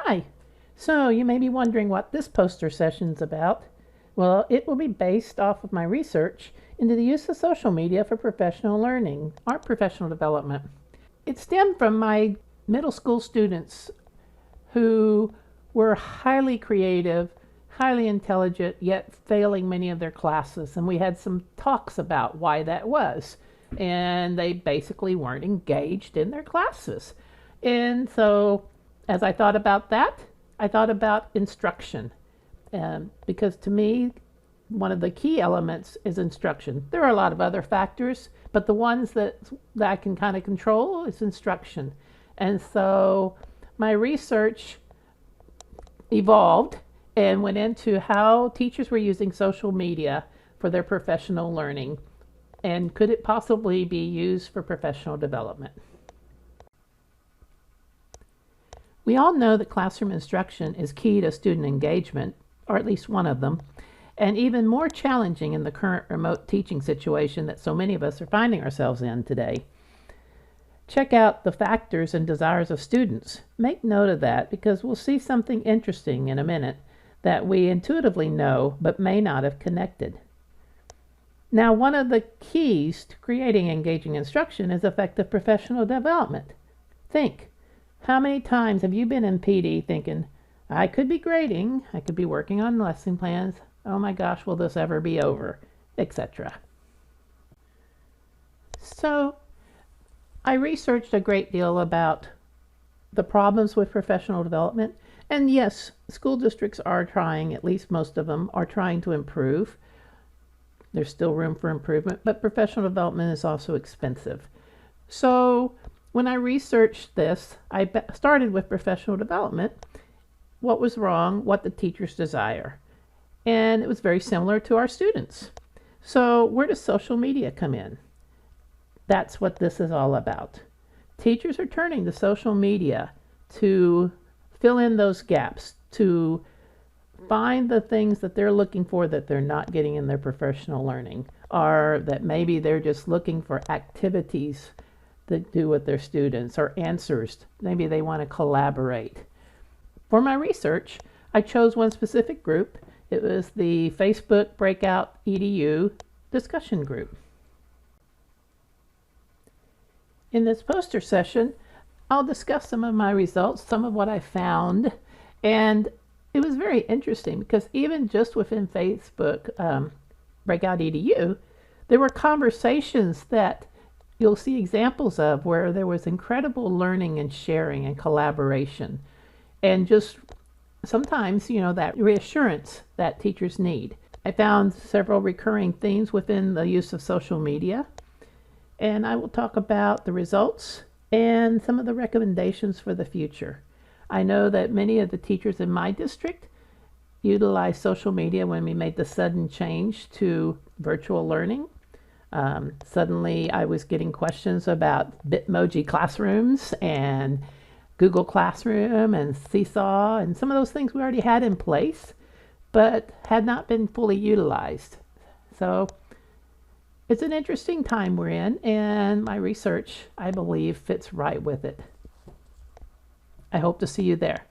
Hi! So you may be wondering what this poster session's about. Well, it will be based off of my research into the use of social media for professional learning, or professional development. It stemmed from my middle school students who were highly creative, highly intelligent, yet failing many of their classes. And we had some talks about why that was. And they basically weren't engaged in their classes. And so, as I thought about that, I thought about instruction. Because to me, one of the key elements is instruction. There are a lot of other factors, but the ones that I can kind of control is instruction. And so my research evolved and went into how teachers were using social media for their professional learning, and could it possibly be used for professional development. We all know that classroom instruction is key to student engagement, or at least one of them, and even more challenging in the current remote teaching situation that so many of us are finding ourselves in today. Check out the factors and desires of students. Make note of that, because we'll see something interesting in a minute that we intuitively know but may not have connected. Now, one of the keys to creating engaging instruction is effective professional development. Think, how many times have you been in PD thinking, I could be grading, I could be working on lesson plans, oh my gosh, will this ever be over, etc. So, I researched a great deal about the problems with professional development, and yes, school districts are trying, at least most of them, are trying to improve. There's still room for improvement, but professional development is also expensive. So when I researched this, I started with professional development, what was wrong, what the teachers desire. And it was very similar to our students. So where does social media come in? That's what this is all about. Teachers are turning to social media to fill in those gaps, to find the things that they're looking for that they're not getting in their professional learning, or that maybe they're just looking for activities to do with their students, or answers. Maybe they want to collaborate. For my research, I chose one specific group. It was the Facebook Breakout EDU discussion group. In this poster session, I'll discuss some of my results, some of what I found, and it was very interesting because even just within Facebook Breakout EDU, there were conversations that you'll see examples of where there was incredible learning and sharing and collaboration, and just sometimes, that reassurance that teachers need. I found several recurring themes within the use of social media, and I will talk about the results and some of the recommendations for the future. I know that many of the teachers in my district utilized social media when we made the sudden change to virtual learning. Suddenly I was getting questions about Bitmoji classrooms and Google Classroom and Seesaw, and some of those things we already had in place but had not been fully utilized. So it's an interesting time we're in, and my research, I believe, fits right with it. I hope to see you there.